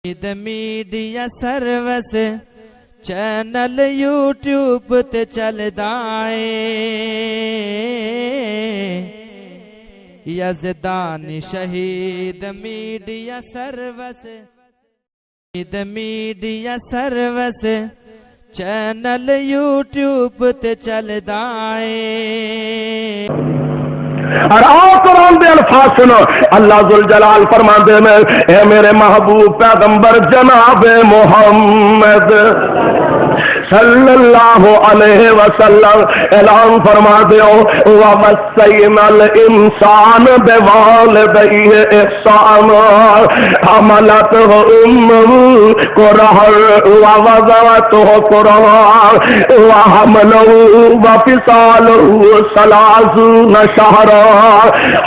Media service channel YouTube تے چلدا اے یزدان شہید میڈیا سروس چینل یوٹیوب تے چلدا اے اور آؤ قرآن دے الفاظ سنو. اللہ ذوالجلال فرماندے میں اے میرے محبوب پیغمبر جناب محمد صلی اللہ علیہ وسلم اعلان فرما دیو وَوَصَّيْنَا الْإِنسَانَ بِوَالِدَيْهِ إِحْسَانًا حَمَلَتْهُ أُمُّهُ كُرْهًا وَوَضَعَتْهُ كُرْهًا وَحَمْلُهُ وَفِصَالُهُ ثَلَاثُونَ شَهْرًا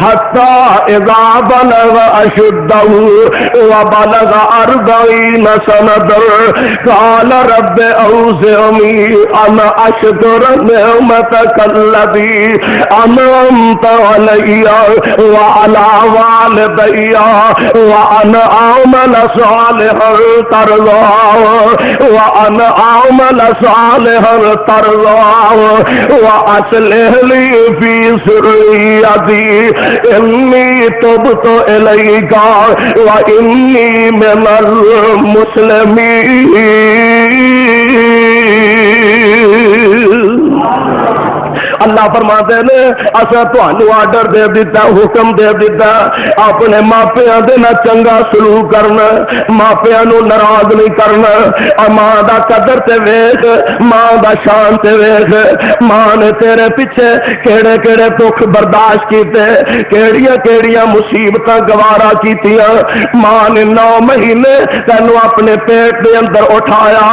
حَتَّى إِذَا بَلَغَ أَشُدَّهُ وَبَلَغَ 40 سَنَةً قَالَ رَبِّ أوزعني أن أشكر نعمتك التي أنعمت علي وعلى والدي وأن أعمل صالحا ترضاه وأصلح لي في ذريتي إني تبت إليك وإني من المسلمين. اللہ فرماتے نے اسا تانوں آرڈر دے دیتا حکم دے دیتا اپنے ماپیاں دے نہ چنگا سلوک کرنا ماپیاں نو ناراض نہیں کرنا ماں دا قدر تے ویکھ ماں دا شان تے ویکھ ماں نے تیرے پیچھے کیڑے کیڑے دکھ برداشت کیتے کیڑیاں کیڑیاں مصیبتاں گوارا کیتیاں ماں نے 9 مہینے تینوں اپنے پیٹ دے اندر اٹھایا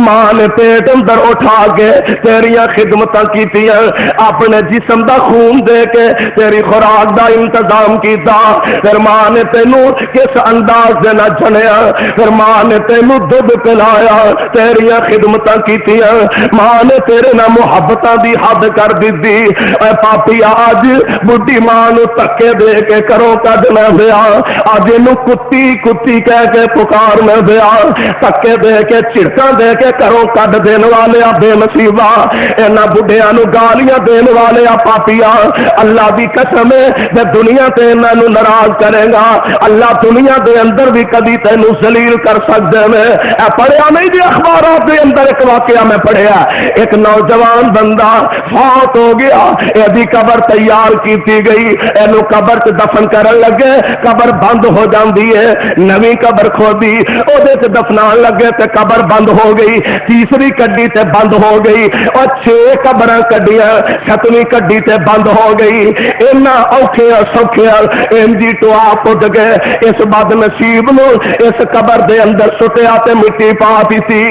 ماں نے پیٹ اندر اٹھا کے تیریاں خدمتاں کیتیاں اپنے جسم دا خون دے کے تیری خوراک دا انتظام کیتا پھر ماں نے تینوں کس انداز دے نہ جنیا پھر ماں نے تینوں دودھ پلایا تیریاں خدمتاں کیتیاں ماں نے تیرے نہ محبتاں دی حد کر دتی اے پاپی آج بڈھی ماں نو تکے دے کے کرو کڈنا پیا اج اینو کتی کتی کہہ کے پکارنا پیا تکے دے کے چڑکاں دے کے کرو کڈ دین والے بے نصیبا انہاں بڈھیاں نو گالیاں دین والے پاپیا اللہ دی قسم ہے میں دنیا تے انہاں نو ناراض کرے گا اللہ دنیا دے اندر بھی کبھی تینو ذلیل کر سکدے میں اے پڑھیا نہیں جی اخبارات دے اندر ایک واقعہ میں پڑھیا ایک نوجوان بندہ فوت ہو گیا ایدی قبر تیار کیتی گئی اینو قبر تے دفن کرن لگے قبر بند ہو جاندی ہے نویں قبر کھودی او دے تے دفنان لگے تے قبر بند ہو گئی تیسری کڈی تے بند ہو گئی اور 6 قبراں کڈیاں 7ویں کڈی تے بند ہو گئی اینا اوکھے سوکھے انجی ٹوا پٹ گئے اس بد نصیب نو اس قبر دے اندر سٹیا تے مٹی پا دتی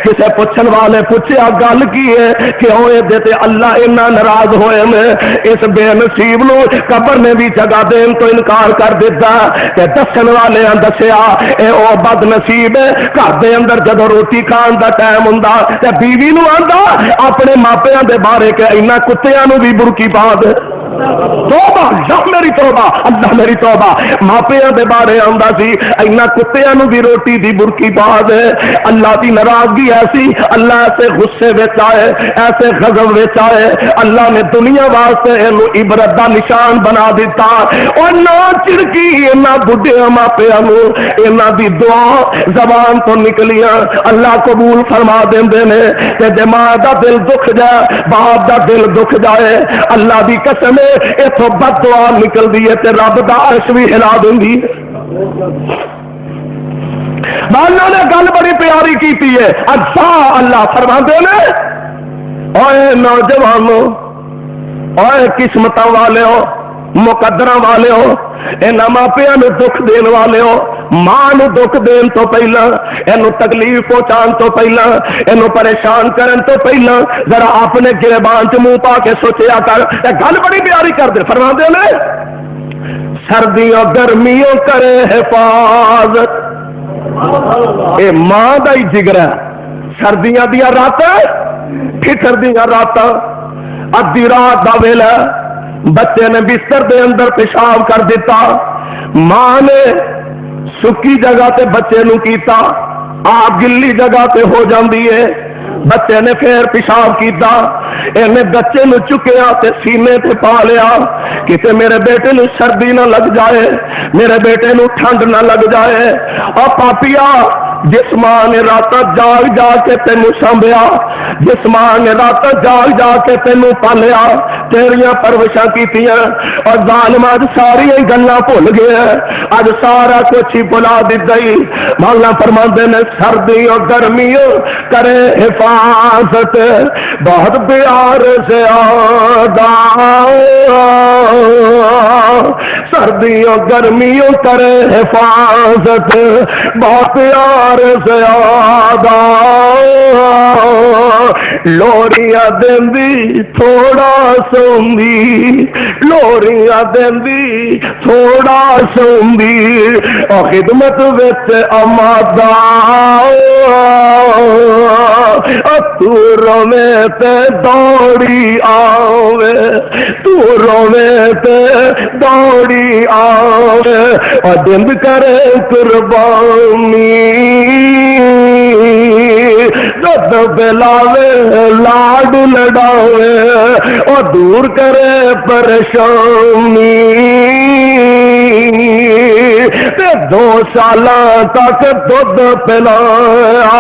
کسے پوچھن والے پوچھیا گل کی ہے کیوں اے دے تے اللہ اینا ناراض ہوئے میں اس بے نصیب نو قبر نے بھی جگہ دین تو انکار کر دیتا تے دسن والے دسیا اے او بد نصیب ہے گھر دے اندر جدو روٹی کھان دا ٹائم ہوندا تے بیوی نو آندا اپنے ماپیاں دے بارے کہ اینا کتیاں نو بھی برکی پا دے توبہ یا میری توبہ اللہ میری توبہ ماپیاں دے بارے آندا سی اینا کتیاں نو بھی روٹی دی برکی پا دے اللہ دی ناراضگی ایسی اللہ ایسے غصے وچ آئے ایسے غضب وچ آئے اللہ نے دنیا واسطے اینو عبرت دا نشان بنا دیتا اور نہ چڑکی اینا بڈھے ماپیاں نو اینا دی دعا زبان تو نکلیاں اللہ قبول فرما دیندے نے تے جے ماں دا دل دکھ جائے باپ دا دل دکھ جائے اللہ دی قسم اتوں بد دعا نکل دی ہے تے رب دا عرش بھی ہلا دیندی ہے. اللہ نے گل بڑی پیاری کیتی ہے اچھا اللہ فرماندے نے اوے نوجوانو اوے قسمتاں والے ہو مقدراں والے ہو انہاں ماپیاں نو دکھ دین والے ہو ماں نو دکھ دین تو پہلا اینو تکلیف پہنچان تو پہلا اینو پریشان کرن تو پہلا ذرا اپنے گریبان چ منہ پا کے سوچیا کر اے گل بڑی پیاری کر دے فرماندے نے سردیوں گرمیوں کرے حفاظت اے ماں دا ہی جگر ہے سردیاں دیا راتاں پھٹر دیا راتاں ادھی رات دا ویلا بچے نے بستر دے اندر پیشاب کر دیتا ماں نے سکی جگہ تے بچے نو کیتا، آپ گلی جگہ تے ہو جاندی ہے، بچے نے پھر پیشاب کیتا، اینے بچے نو چکیا تے سینے تے پا لیا کہ میرے بیٹے نو سردی نہ لگ جائے، میرے بیٹے نو ٹھنڈ نہ لگ جائے۔ اور پاپیا جس ماں نے رات جاگ جا کے تینوں سنبھیا، جس ماں نے رات جاگ جا کے تینوں پالیا، تیریاں پرورشاں کیتیاں، اور ظالم اج ساری گلاں بھول گیا، اج سارا کچھ ہی بھلا دئی۔ مولا فرماندے نے سردی اور گرمیوں کرے حفاظت بہت پیار سے آدھا، سردیوں گرمیوں کرے حفاظت بہت پیار سے آدھا، لوریاں دیندی تھوڑا سوندی، لوریاں دیندی تھوڑا سوندی، اور خدمت وچ آمادہ، تو روے تے دوڑی آوے، تو روے تے دوڑی آوے، اور دند کرے قربانی، دد بلاوے لاڈ لڑاوے، اور دور کرے پریشانی، تے 2 سالاں تک دودھ پلایا،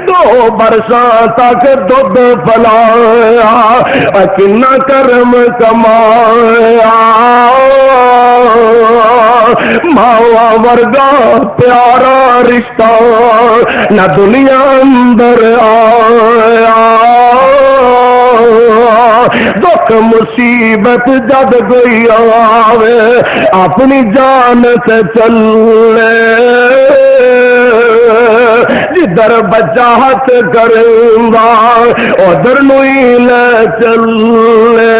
2 برساں تک دودھ پلایا، کنا کرم کمایا، ماوا ورگا پیارا رشتہ نہ دنیا اندر آیا، دکھ مصیبت جد گئی آوے اپنی جان سے چلے، جدھر بچہ ہاتھ کریں گا ادھر نو ہی لے چلے،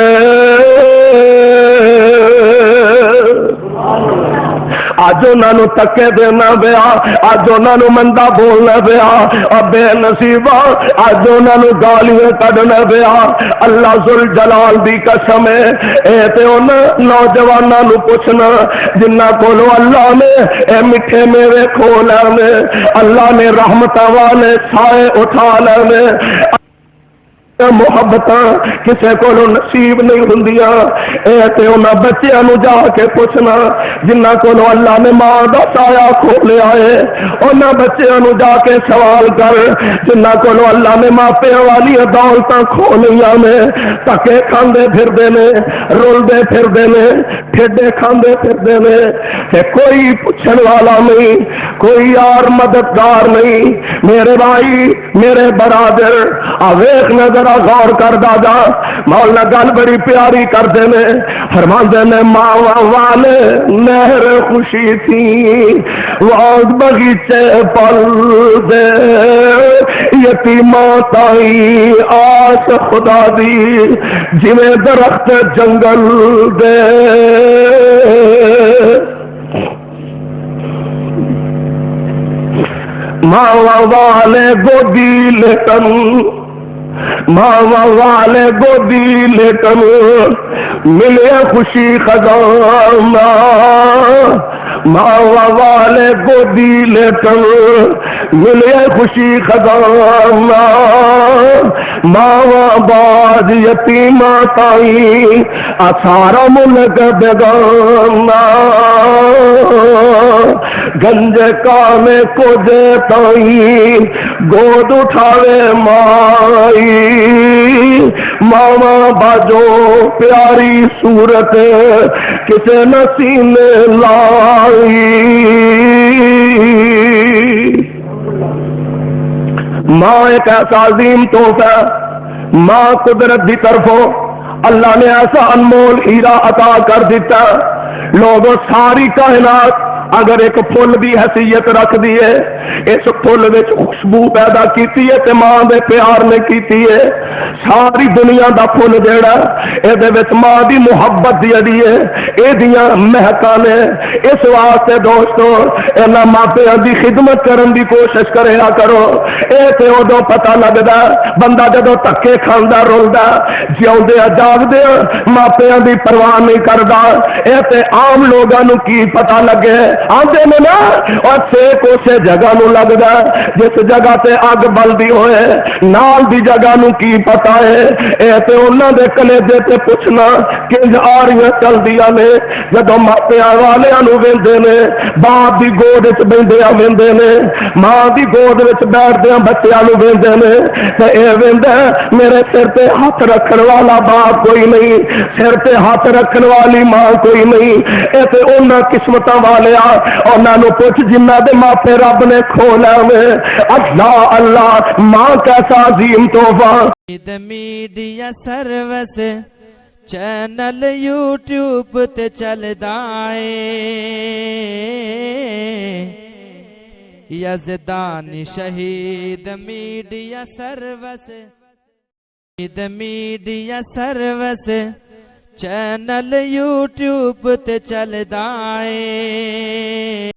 اج انہوں تکے دینا پیا، اج انہوں مندا بولنا پیا، اور بے نصیبہ اج انہوں گالیاں کڈنا پیا۔ اللہ ذل جلال دی قسم ہے، اے تے ان نوجواناں نو پوچھنا جنہاں کولو اللہ نے اے میٹھے میوے کھو لینے، اللہ نے رحمتاں والے سائے اٹھا لینے، محبت کسے کو نصیب نہیں ہوندیاں، اے تے انہاں بچیاں نو جا کے پوچھنا جنہاں کو اللہ نے ماں دا سایہ کھولیا ہے، انہاں بچیاں نو جا کے سوال کر جنہاں کو اللہ نے ماپیاں والی دولتاں کھولیاں نے، تکے کھاندے پھردے نے، رولدے پھردے نے، ٹھڈے کھاندے پھردے نے، تے کوئی پوچھن والا نہیں، کوئی یار مددگار نہیں۔ میرے بھائی میرے برادر ویکھ نظر غور کر دادا، مولا گل بڑی پیاری کردے نے، فرماندے نے ماواں والے نہر خوشی تھی واگ بغیچے پل دے، یتیماں تائی آس خدا دی جویں درخت جنگل دے، ماواں والے گودی لیٹن، ماواں والے گودی لیٹن ملے خوشی خزانہ، ماواں والے گودی لیٹن ملے خوشی خزانہ، ماواں باز یتیماں تائی سارا ملک بیگانہ، گنجے کانے کجے تائی گود اٹھاوے مائی، ماواں باجو پیاری صورت کسے نسینے لائی، ماں ایک ایسا عظیم تحفہ، ماں قدرت دی طرفوں اللہ نے ایسا انمول ہیرا عطا کر دیتا۔ لوگوں ساری کائنات اگر ایک پھول بھی حیثیت رکھ دیے اس پھل وچ خوشبو پیدا کیتی ہے تے ماں دے پیار نے کیتی ہے. ساری دنیا دا پھل جیڑا اے دے وچ ماں دی محبت جڑی ہے اے دیاں مہکاں نے. اس واسطے دوستو انہاں ماپیاں دی خدمت کرن دی کوشش کریا کرو. اے تے ادوں پتہ لگدا بندہ جدوں دھکے کھاندا رولدا جیوندے جاگدے ماپیاں دی پرواہ نہیں کردا. اے تے عام لوگاں نو کی پتہ لگے آندے نے نا اور سیک اسے جگہ نو لگدا جس جگہ تے اگ بلدی ہوئے نال دی جگہ نو کی پتہ ہے. اے تے انہاں دے کلیجے تے پوچھنا کنج آریاں چلدیاں نے جدوں ماپیاں والیاں نو ویندے نے باپ دی گود وچ بیندیاں ویندے نے ماں دی گود وچ بیٹھدیاں بچیاں نو ویندے نے تے اے ویندا میرے سر تے ہاتھ رکھن والا باپ کوئی نہیں سر تے ہاتھ رکھن والی ماں کوئی نہیں. اے تے انہاں قسمتاں والیا انہاں نو پوچھ جنہاں دے ماپے رب نے کھولا وے. اللہ اللہ ماں کیسا عظیم تحفہ. میڈیا سروس چینل یوٹیوب تے چلدا اے یزدانی شہید media service media service channel YouTube تے چلدا اے.